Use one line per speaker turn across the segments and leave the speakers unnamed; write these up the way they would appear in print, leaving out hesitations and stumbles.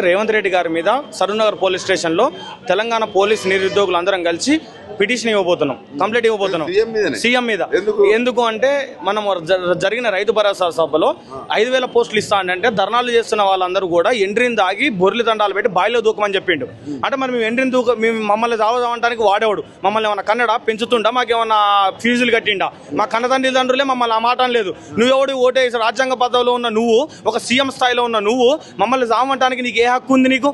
రేవంత్ రెడ్డి గారి మీద సరూర్నగర్ పోలీస్ స్టేషన్లో తెలంగాణ పోలీస్ నిరుద్యోగులు అందరం కలిసి పిటిషన్ ఇవ్వబోతున్నాం, కంప్లైంట్ ఇవ్వబోతున్నాం సీఎం మీద. ఎందుకు అంటే మనం జరిగిన రైతు భరోసా సభలో 5,000 పోస్టులు ఇస్తా అంటే ధర్నాలు చేస్తున్న వాళ్ళందరూ కూడా ఎండ్రిని దాగి బొర్రెలు దండాలు పెట్టి బాయిలో దూకమని చెప్పిండు. అంటే మరి మేము ఎండ్రిని మేము మమ్మల్ని దావడానికి వాడేవాడు, మమ్మల్ని ఏమన్నా కన్నడ పెంచుతుండా, మాకేమన్నా ఫీజులు కట్టిండా? మా కన్నతండ్రి తండ్రులే మమ్మల్ని ఆ మాట లేదు. నువ్వెవడు ఓటేసి రాజ్యాంగ పదవిలో ఉన్న నువ్వు, ఒక సీఎం స్థాయిలో ఉన్న నువ్వు మమ్మల్ని దావడానికి నీకు ఏ హక్కు ఉంది? నీకు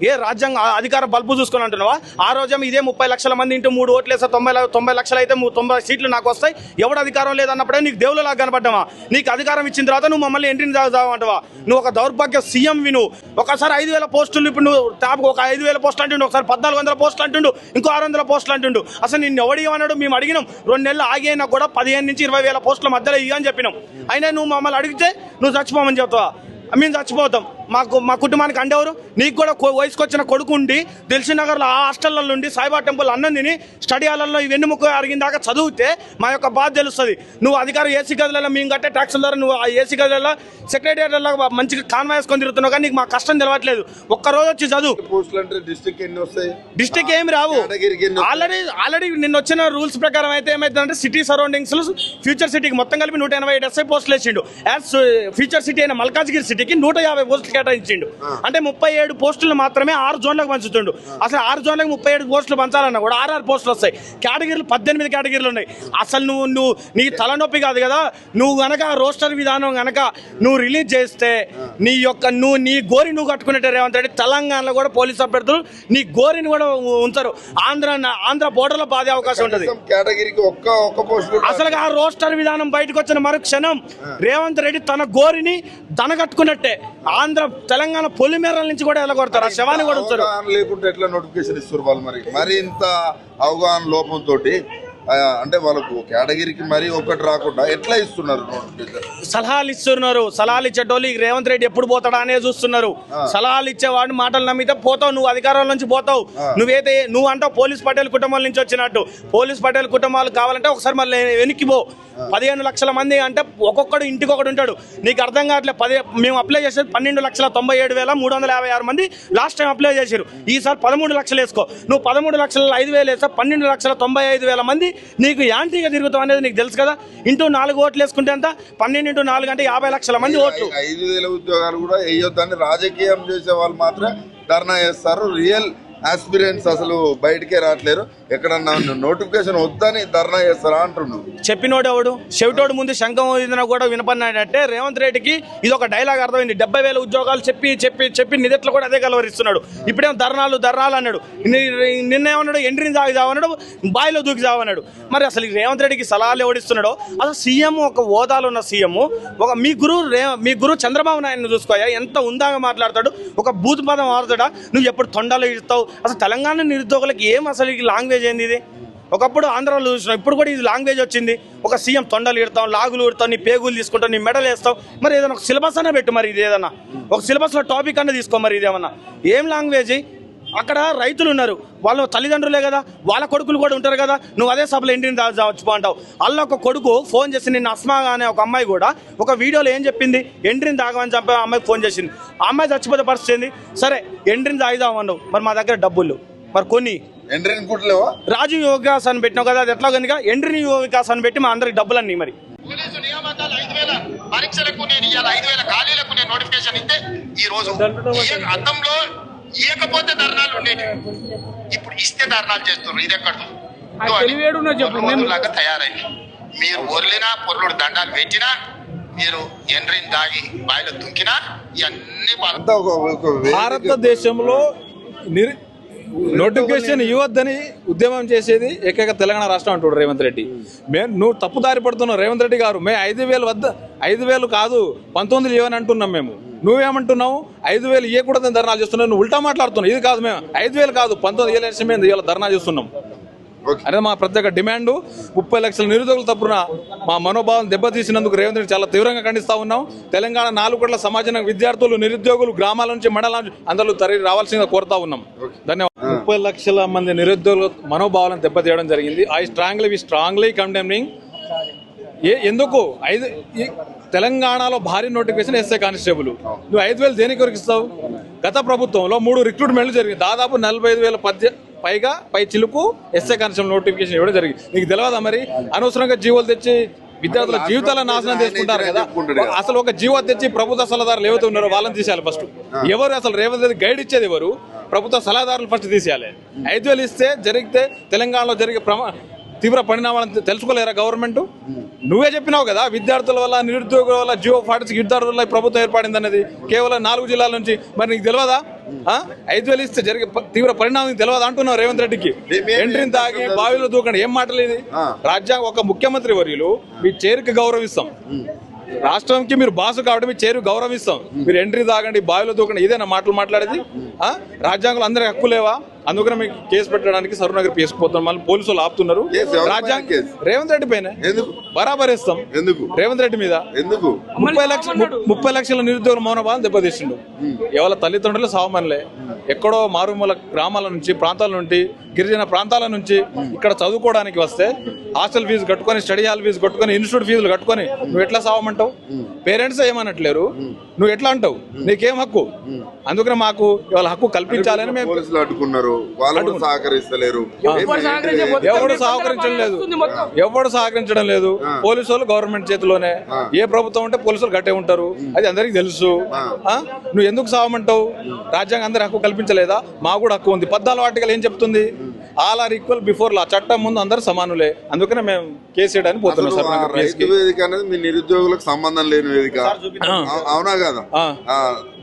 ఏ రాజ్యాంగ అధికార బల్బు చూసుకొని అంటున్నావా? ఆ రోజేమో ఇదే 30 లక్షల మంది ఇంటూ 3 ఓట్లు వేస్తే 90 లక్షలు అయితే 90 సీట్లు నాకు వస్తాయి, ఎవడు అధికారం లేదన్నప్పుడే నీకు దేవుళ్ళలా కనపడ్డావా? నీకు అధికారం ఇచ్చిన తర్వాత నువ్వు మమ్మల్ని ఎంట్రీని చావంటావా? నువ్వు ఒక దౌర్భాగ్య సీఎం నువ్వు. ఒకసారి 5,000 పోస్టులు, ఇప్పుడు నువ్వు టాప్కి ఒక 5,000 పోస్టులు అంటుండు, ఒకసారి 1,400 పోస్టులు అంటుండు, ఇంకో 600 పోస్టులు అంటుండు. అసలు నిన్ను ఎవడు ఇవ్వన్నాడు? మేము అడిగినాం 2 నెలలు ఆగి అయినా కూడా 15 నుంచి 20,000 పోస్టుల మధ్యలో ఇవ్వని చెప్పినాం. అయినా నువ్వు మమ్మల్ని అడిగితే నువ్వు చచ్చిపోమని చెప్తావా? మేము చచ్చిపోతాం. మా కుటుంబానికి అండెవరు? నీకు కూడా వయసుకు వచ్చిన కొడుకు ఉండి దిల్సుఖ్నగర్లో ఆ హాస్టల్లో నుండి సాయిబాబా టెంపుల్ అన్నం తిని స్టడీ హాల్లో ఇవన్నీ ముక్క అరిగిన దాకా చదివితే మా యొక్క బాధ తెలుస్తుంది. నువ్వు అధికారం ఏసీ గదులలో మేము కట్టే ట్యాక్సుల ద్వారా నువ్వు ఆ ఏసీ గదులలో సెక్రటేరియట్లో మంచిగా కాన్వాయ్ వేసుకొని తిరుగుతున్నావు, కానీ నీకు మా కష్టం తెలవట్లేదు. ఒక్కరోజు వచ్చి చదువు. డిస్టిక్ ఏమి రావు. ఆల్రెడీ నిన్న వచ్చిన రూల్స్ ప్రకారం అయితే ఏమైతుందంటే సిటీ సరౌండింగ్స్ ఫ్యూచర్ సిటీకి మొత్తం కలిపి 187 SI పోస్టులు వేసిండు. యాజ్ ఫ్యూచర్ సిటీ అయిన మల్కాజ్గిరి సిటీకి 150 పోస్టులు కేటాయించిండు. అంటే 37 పోస్టులు మాత్రమే 6 జోన్లకు పంచుతుండు. అసలు 6 జోన్లకు 37 పోస్టులు పంచాలన్నా కూడా 6 పోస్టులు వస్తాయి. కేటగిరీలు 18 కేటగిరీలు ఉన్నాయి. అసలు నువ్వు నీ తలనొప్పి కాదు కదా, నువ్వు గనక రోస్టర్ విధానం గనక నువ్వు రిలీజ్ చేస్తే నీ గోరి నువ్వు కట్టుకునేట్టు రేవంత్ రెడ్డి తెలంగాణలో కూడా పోలీసు అభ్యర్థులు నీ గోరిని కూడా ఉంచారు. ఆంధ్ర బోర్డర్లో బాధే అవకాశం ఉంటుంది. అసలు ఆ రోస్టర్ విధానం బయటకు వచ్చిన మరుక్షణం రేవంత్ రెడ్డి తన గోరిని కట్టుకున్నట్టే తెలంగాణ పొలిమేరల నుంచి కూడా వెళ్ళగొడతారు, ఆ శవాన్ని కూడా ఉంచారు.
లేకుంటే ఎట్లా నోటిఫికేషన్ ఇస్తారు వాళ్ళు? మరి ఇంత అవగాహన లోపంతో అంటే వాళ్ళకు కేటగిరీకి మరి ఒకటి రాకుండా ఎట్లా ఇస్తున్నారు నోటిఫికేషన్?
సలహాలు ఇస్తున్నారు. సలహాలు ఇచ్చేటోళ్ళు రేవంత్ రెడ్డి ఎప్పుడు పోతాడా అనే చూస్తున్నారు. సలహాలు ఇచ్చేవాడు మాటలు నమ్మితే పోతావు, నువ్వు అధికారం నుంచి పోతావు. నువ్వు అంటావు పోలీస్ పటేల్ కుటుంబాల నుంచి వచ్చినట్టు. పోలీస్ పటేల్ కుటుంబాలు కావాలంటే ఒకసారి మళ్ళీ వెనక్కి పో. 15 లక్షల మంది అంటే ఒక్కొక్కడు ఇంటికి ఒకటి ఉంటాడు. నీకు అర్థం కావట్లేదు. మేము అప్లై చేసేది 12,97,356 మంది లాస్ట్ టైం అప్లై చేశారు. ఈసారి 13 లక్షలు వేసుకో. నువ్వు 13,05,000 వేస్తే 12,95,000 మంది నీకు యాంటీగా తిరుగుతావు అనేది నీకు తెలుసు కదా. ఇంటూ 4 ఓట్లు వేసుకుంటే ఎంత? 12 × 4 అంటే 50 లక్షల మంది ఓట్లు.
5,000 ఉద్యోగాలు కూడా వేయొద్దని రాజకీయం చేసే వాళ్ళు మాత్రం ధర్నా చేస్తారు. రియల్ ఆస్పిరెంట్స్ అసలు బయటకే రావట్లేరు. ఎక్కడన్నా నోటిఫికేషన్ వద్దని ధర్నా చేస్తారా అంటున్నావు.
చెప్పినోడెవడు? చెవిటోడు ముందు శంఖం ఊదినా కూడా వినపడినాడంటే రేవంత్ రెడ్డికి ఇది ఒక డైలాగ్ అర్థమైంది. 70,000 ఉద్యోగాలు చెప్పి నిధులు కూడా అదే కలవరిస్తున్నాడు. ఇప్పుడేమో ధర్నాలు అన్నాడు. నిన్నేమన్నాడు? ఎంట్రీని సాగుదామన్నాడు, బాయిలో దూకి సావన్నాడు. మరి అసలు రేవంత్ రెడ్డికి సలహాలు ఎవడిస్తున్నాడో? అసలు సీఎం ఒక హోదాలో ఉన్న సీఎం మీ గురు చంద్రబాబు నాయుడు చూసుకోయా, ఎంత ఉందాగా మాట్లాడతాడు. ఒక బూత్ పదం వాడతాడా? నువ్వు ఎప్పుడు తొండలో ఇస్తావు? అసలు తెలంగాణ నిరుద్యోగులకి ఏం అసలు ఈ లాంగ్వేజ్ ఏంది ఇది? ఒకప్పుడు ఆంధ్రాలో చూసినాం, ఇప్పుడు కూడా ఇది లాంగ్వేజ్ వచ్చింది. ఒక సీఎం తొండలు ఇడతాం, లాగులు ఇడతాం, నీ పేగులు తీసుకుంటాం, నీ మెడలు వేస్తాం. మరి ఏదైనా ఒక సిలబస్ అనే పెట్టు. మరి ఇది ఏదన్నా ఒక సిలబస్లో టాపిక్ అనే తీసుకో. మరి ఇదేమన్నా ఏం లాంగ్వేజ్? అక్కడ రైతులు ఉన్నారు, వాళ్ళ తల్లిదండ్రులే కదా, వాళ్ళ కొడుకులు కూడా ఉంటారు కదా. నువ్వు అదే సభలో ఎంట్రీని చచ్చిపో అంటావు. అల్ల ఒక కొడుకు ఫోన్ చేసి నిన్న అస్మా అనే ఒక అమ్మాయి కూడా ఒక వీడియోలో ఏం చెప్పింది? ఎంట్రీని తాగమని చెప్పి ఆ అమ్మాయికి ఫోన్ చేసింది. ఆ అమ్మాయి చచ్చిపోతే పరిస్థితి ఏంది? సరే ఎంట్రీని తాగుదామన్నావు, మరి మా దగ్గర డబ్బులు మరి కొన్ని రాజీవ్ యువ వికాస్ అని పెట్టినావు కదా, అది ఎట్లా కనుక ఎంట్రీని యువ వికాస్ అని పెట్టి మా అందరికి డబ్బులు అన్నీ. మరి
పోలీసు నియామకాలు 5,000 పరీక్షలకు నేను 5,000 ఖాళీలకు నేను నోటిఫికేషన్ ఇస్తే ఈ రోజు అద్దంలో ఇవ్వకపోతే ధర్నాలు ఉండేవి. ఇప్పుడు ఇస్తే ధర్నాలు చేస్తున్నారు. ఇది ఎక్కడ లాగా తయారైంది. మీరు ఒర్లినా పొర్లుడు దండాలు పెట్టినా, మీరు ఎండ్రీని దాగి బాయిలో దుంకినా ఇవన్నీ
భారతదేశంలో నోటిఫికేషన్ ఇవ్వద్దని ఉద్యమం చేసేది ఏకైక తెలంగాణ రాష్ట్రం అంటాడు రేవంత్ రెడ్డి. నువ్వు తప్పుదారి పడుతున్నావు రేవంత్ రెడ్డి గారు. 5,000 కాదు 19 ఇవ్వని అంటున్నాం మేము. నువ్వేమంటున్నావు? 5,000 ఇవ్వకూడదని ధర్నాలు చేస్తున్నావు. నువ్వు ఉల్టా మాట్లాడుతున్నావు. ఇది కాదు, మేము 5,000 కాదు 19 ఇవ్వలేసి మేము ఇవాళ ధర్నా చేస్తున్నాం. అదే మా ప్రత్యేక డిమాండ్. 30 లక్షల నిరుద్యోగుల తప్పున మా మనోభావం దెబ్బతీసినందుకు రేవంత్ రెడ్డి చాలా తీవ్రంగా ఖండిస్తా ఉన్నాం. తెలంగాణ 4 కోట్ల సమాజం విద్యార్థులు, నిరుద్యోగులు గ్రామాల నుంచి మండలాల నుంచి అందరూ తరలి రావాల్సిందిగా కోరుతా ఉన్నాం. ధన్యవాదాలు. 30 లక్షల మంది నిరుద్యోగుల మనోభావాలను దెబ్బతీయడం జరిగింది. We strongly condemning. ఎందుకు తెలంగాణలో భారీ నోటిఫికేషన్ ఎస్ఐ కానిస్టేబుల్, నువ్వు 5,000 దేనికి కొరకు ఇస్తావు? గత ప్రభుత్వంలో 3 రిక్రూట్మెంట్లు జరిగింది. దాదాపు 45,000 పై చిలుకు ఎస్ఐ కానిస్టేబుల్ నోటిఫికేషన్ ఇవ్వడం జరిగింది. నీకు తెలియదా మరి? అనవసరంగా జీవోలు తెచ్చి విద్యార్థుల జీవితాలను నాశనం చేసుకుంటారు కదా. అసలు ఒక జీవో తెచ్చి ప్రభుత్వ సలహాదారులు ఏవైతే ఉన్నారో వాళ్ళని తీసేయాలి ఫస్ట్. ఎవరు అసలు రేవంత్ రెడ్డి గైడ్ ఇచ్చేది ఎవరు? ప్రభుత్వ సలహాదారులు ఫస్ట్ తీసేయాలి. 5,000 ఇస్తే జరిగితే తెలంగాణలో జరిగే తీవ్ర పరిణామాలను తెలుసుకోలేరా గవర్నమెంట్? నువ్వే చెప్పినావు కదా, విద్యార్థుల వల్ల, నిరుద్యోగుల వల్ల, జియో 46 విద్యార్థుల వల్ల ప్రభుత్వం ఏర్పడింది అనేది. కేవలం 4 జిల్లాల నుంచి. మరి నీకు తెలియదా? 5,000 ఇస్తే జరిగే తీవ్ర పరిణామం తెలియదు అంటున్నావు రేవంత్ రెడ్డికి. ఎంట్రీని తాగి బావిలో దూకండి. ఏం మాటలు ఇది? రాజ్యాంగం ఒక ముఖ్యమంత్రి వర్యులు మీ చేరుకి గౌరవిస్తాం, రాష్ట్రంకి మీరు బాసు కాబట్టి మీ చేరు గౌరవిస్తాం, మీరు ఎంట్రీ తాగండి, బావిలో దూకండి, ఇదేనా మాటలు మాట్లాడేది? రాజ్యాంగంలో అందరికి హక్కు లేవా? అందుకనే మీకు కేసు పెట్టడానికి సరూనగర్ తీసుకుపోతాం. మళ్ళీ పోలీసులు ఆపుతున్నారు. రాజ్యాంగం రేవంత్ రెడ్డి పైన బరాబర్ ఇస్తాం. రేవంత్ రెడ్డి మీద 30 లక్షల నిరుద్యోగుల మౌనభావం దెబ్బతీసిండు. ఎవరి తల్లిదండ్రులు సావమనిలే ఎక్కడో మారుమూల గ్రామాల నుంచి, ప్రాంతాల నుండి, గిరిజన ప్రాంతాల నుంచి ఇక్కడ చదువుకోవడానికి వస్తే హాస్టల్ ఫీజు కట్టుకొని, స్టడీ హాల్ ఫీజు కట్టుకొని, ఇన్స్టిట్యూట్ ఫీజులు కట్టుకొని నువ్వు ఎట్లా సావమంటావు? పేరెంట్స్ ఏమనట్లేరు, నువ్వు ఎట్లా అంటావు? నీకేం హక్కు? అందుకనే మాకు ఇవాళ హక్కు కల్పించాలని మేము
అడ్డుకున్నారు. వాళ్ళు సహకరిస్తలేరు.
ఎవడు సహకరించడం లేదు. పోలీసు వాళ్ళు గవర్నమెంట్ చేతిలోనే. ఏ ప్రభుత్వం ఉంటే పోలీసులు గట్టే ఉంటారు, అది అందరికి తెలుసు. నువ్వు ఎందుకు సావమంటావు? రాజ్యాంగం అందరి హక్కు కల్పించలేదా? మాకు కూడా హక్కు ఉంది. 14వ ఆర్టికల్ ఏం చెప్తుంది? All are equal before law. చట్టం ముందు అందరు సమానులే. అందుకనే మేము కేసు చేయడానికి పోతున్నాం సార్.
రైతు వేదిక అనేది మీ నిరుద్యోగులకు సంబంధం లేని వేదిక, అవునా కదా?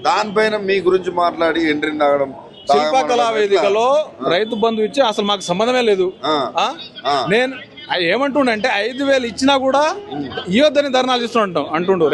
దానిపైన మీ గురించి మాట్లాడి ఎంట్రీ తాగడం.
శిల్పకళా వేదికలో రైతు బంధు ఇచ్చి అసలు మాకు సంబంధమే లేదు. నేను ఏమంటుండే అంటే 5,000 ఇచ్చినా కూడా ఇవ్వద్దని ధర్నాలు ఇస్తుంటాం అంటుండు.